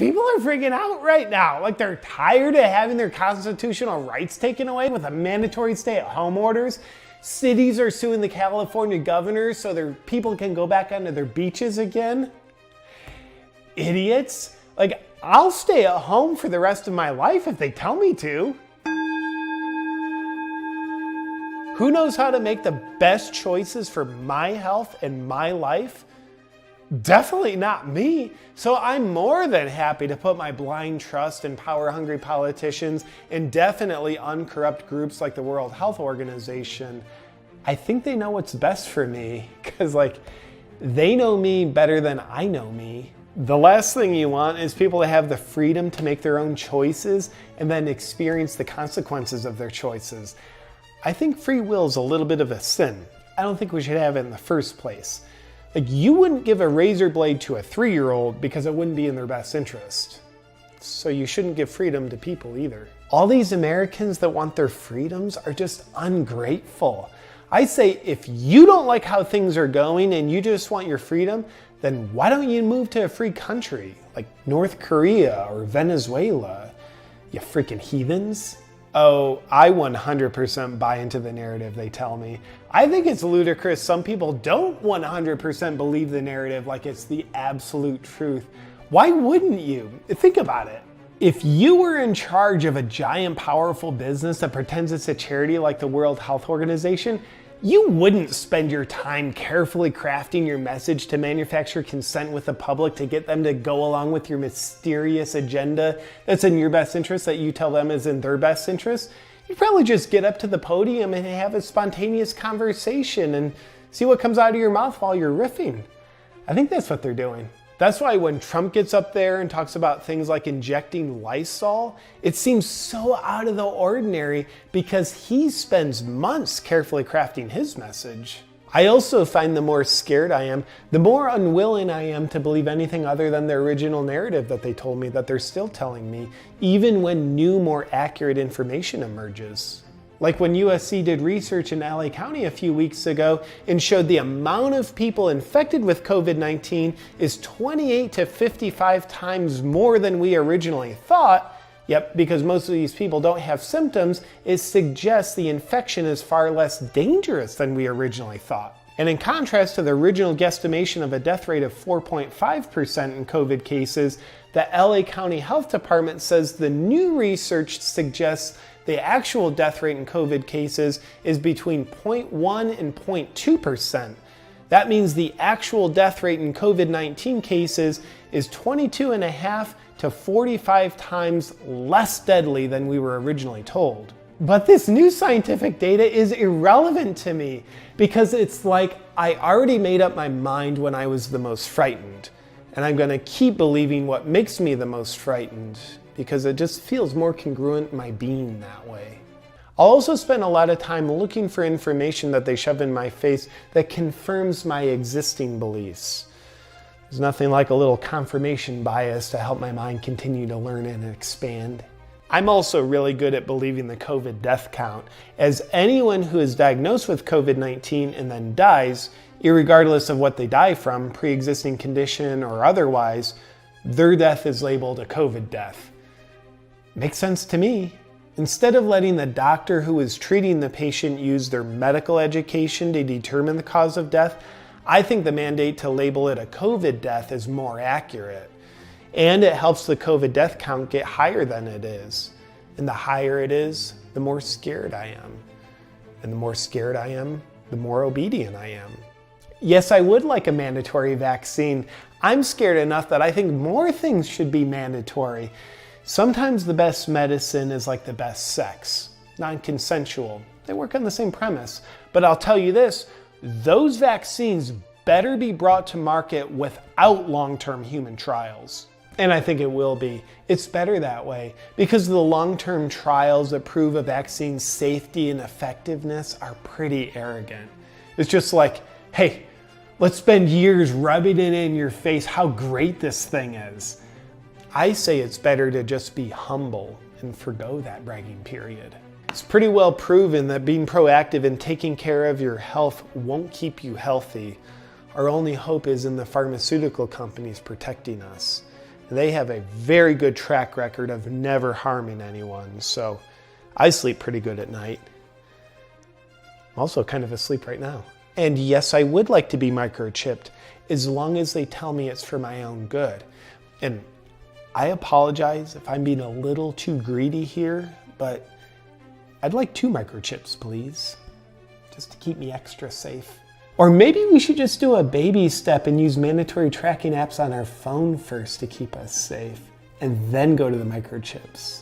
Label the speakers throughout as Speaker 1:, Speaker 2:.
Speaker 1: People are freaking out right now. Like, they're tired of having their constitutional rights taken away with a mandatory stay-at-home orders. Cities are suing the California governor so their people can go back onto their beaches again. Idiots. Like, I'll stay at home for the rest of my life if they tell me to. Who knows how to make the best choices for my health and my life? Definitely not me. So I'm more than happy to put my blind trust in power-hungry politicians and definitely uncorrupt groups like the World Health Organization. I think they know what's best for me because, like, they know me better than I know me. The last thing you want is people to have the freedom to make their own choices and then experience the consequences of their choices. I think free will is a little bit of a sin. I don't think we should have it in the first place. Like, you wouldn't give a razor blade to a 3-year-old because it wouldn't be in their best interest. So you shouldn't give freedom to people either. All these Americans that want their freedoms are just ungrateful. I say, if you don't like how things are going and you just want your freedom, then why don't you move to a free country like North Korea or Venezuela, you freaking heathens? Oh, I 100% buy into the narrative they tell me. I think it's ludicrous some people don't 100% believe the narrative like it's the absolute truth. Why wouldn't you? Think about it. If you were in charge of a giant, powerful business that pretends it's a charity like the World Health Organization, you wouldn't spend your time carefully crafting your message to manufacture consent with the public to get them to go along with your mysterious agenda that's in your best interest that you tell them is in their best interest. You'd probably just get up to the podium and have a spontaneous conversation and see what comes out of your mouth while you're riffing. I think that's what they're doing. That's why when Trump gets up there and talks about things like injecting Lysol, it seems so out of the ordinary because he spends months carefully crafting his message. I also find the more scared I am, the more unwilling I am to believe anything other than the original narrative that they told me that they're still telling me, even when new, more accurate information emerges. Like when USC did research in LA County a few weeks ago and showed the amount of people infected with COVID-19 is 28 to 55 times more than we originally thought. Yep, because most of these people don't have symptoms, it suggests the infection is far less dangerous than we originally thought. And in contrast to the original guesstimation of a death rate of 4.5% in COVID cases, the LA County Health Department says the new research suggests the actual death rate in COVID cases is between 0.1 and 0.2%. That means the actual death rate in COVID-19 cases is 22.5 to 45 times less deadly than we were originally told. But this new scientific data is irrelevant to me because it's like I already made up my mind when I was the most frightened. And I'm gonna keep believing what makes me the most frightened because it just feels more congruent in my being that way. I'll also spend a lot of time looking for information that they shove in my face that confirms my existing beliefs. There's nothing like a little confirmation bias to help my mind continue to learn and expand. I'm also really good at believing the COVID death count, as anyone who is diagnosed with COVID-19 and then dies, irregardless of what they die from, pre-existing condition or otherwise, their death is labeled a COVID death. Makes sense to me. Instead of letting the doctor who is treating the patient use their medical education to determine the cause of death, I think the mandate to label it a COVID death is more accurate. And it helps the COVID death count get higher than it is. And the higher it is, the more scared I am. And the more scared I am, the more obedient I am. Yes, I would like a mandatory vaccine. I'm scared enough that I think more things should be mandatory. Sometimes the best medicine is like the best sex, non-consensual. They work on the same premise. But I'll tell you this, those vaccines better be brought to market without long-term human trials. And I think it will be. It's better that way because the long-term trials that prove a vaccine's safety and effectiveness are pretty arrogant. It's just like, hey, let's spend years rubbing it in your face how great this thing is. I say it's better to just be humble and forgo that bragging period. It's pretty well proven that being proactive and taking care of your health won't keep you healthy. Our only hope is in the pharmaceutical companies protecting us. They have a very good track record of never harming anyone, so I sleep pretty good at night. I'm also kind of asleep right now. And yes, I would like to be microchipped as long as they tell me it's for my own good. And I apologize if I'm being a little too greedy here, but I'd like 2 microchips, please, just to keep me extra safe. Or maybe we should just do a baby step and use mandatory tracking apps on our phone first to keep us safe, and then go to the microchips.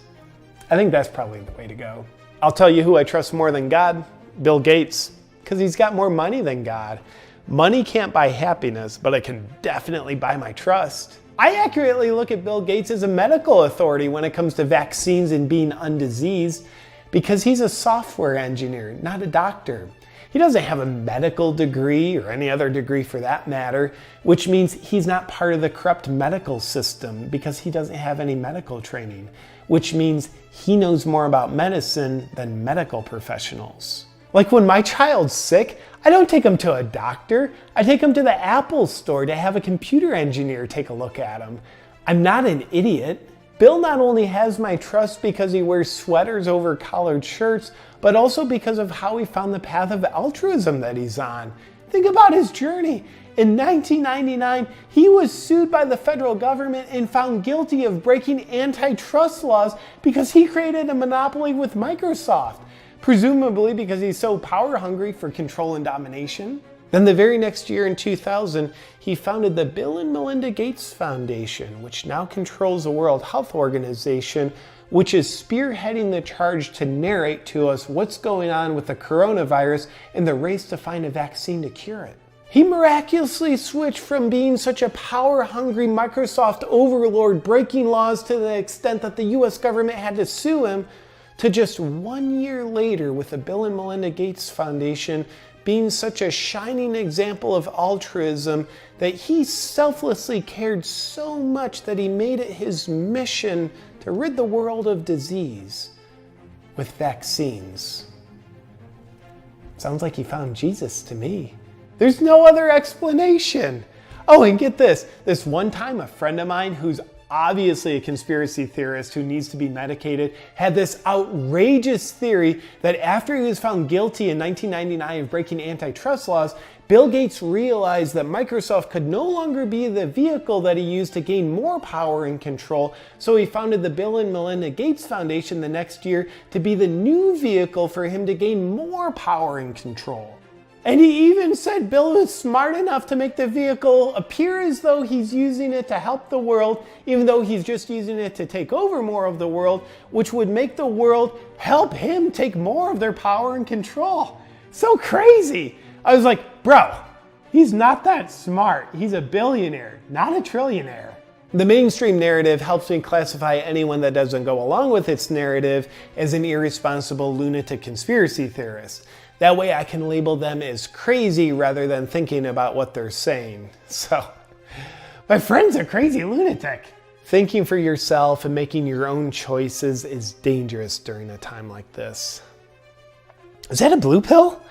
Speaker 1: I think that's probably the way to go. I'll tell you who I trust more than God, Bill Gates, because he's got more money than God. Money can't buy happiness, but it can definitely buy my trust. I accurately look at Bill Gates as a medical authority when it comes to vaccines and being undiseased, because he's a software engineer, not a doctor. He doesn't have a medical degree or any other degree for that matter, which means he's not part of the corrupt medical system because he doesn't have any medical training, which means he knows more about medicine than medical professionals. Like when my child's sick, I don't take him to a doctor. I take him to the Apple store to have a computer engineer take a look at him. I'm not an idiot. Bill not only has my trust because he wears sweaters over collared shirts, but also because of how he found the path of altruism that he's on. Think about his journey. In 1999, he was sued by the federal government and found guilty of breaking antitrust laws because he created a monopoly with Microsoft, presumably because he's so power hungry for control and domination. Then the very next year in 2000, he founded the Bill and Melinda Gates Foundation, which now controls the World Health Organization, which is spearheading the charge to narrate to us what's going on with the coronavirus and the race to find a vaccine to cure it. He miraculously switched from being such a power-hungry Microsoft overlord breaking laws to the extent that the US government had to sue him, to just 1 year later with the Bill and Melinda Gates Foundation being such a shining example of altruism that he selflessly cared so much that he made it his mission to rid the world of disease with vaccines. Sounds like he found Jesus to me. There's no other explanation. Oh, and get this. This one time, a friend of mine who's obviously a conspiracy theorist who needs to be medicated, had this outrageous theory that after he was found guilty in 1999 of breaking antitrust laws, Bill Gates realized that Microsoft could no longer be the vehicle that he used to gain more power and control, so he founded the Bill and Melinda Gates Foundation the next year to be the new vehicle for him to gain more power and control. And he even said Bill is smart enough to make the vehicle appear as though he's using it to help the world, even though he's just using it to take over more of the world, which would make the world help him take more of their power and control. So crazy. I was like, bro, he's not that smart. He's a billionaire, not a trillionaire. The mainstream narrative helps me classify anyone that doesn't go along with its narrative as an irresponsible lunatic conspiracy theorist. That way I can label them as crazy rather than thinking about what they're saying. So, my friend's a crazy lunatic. Thinking for yourself and making your own choices is dangerous during a time like this. Is that a blue pill?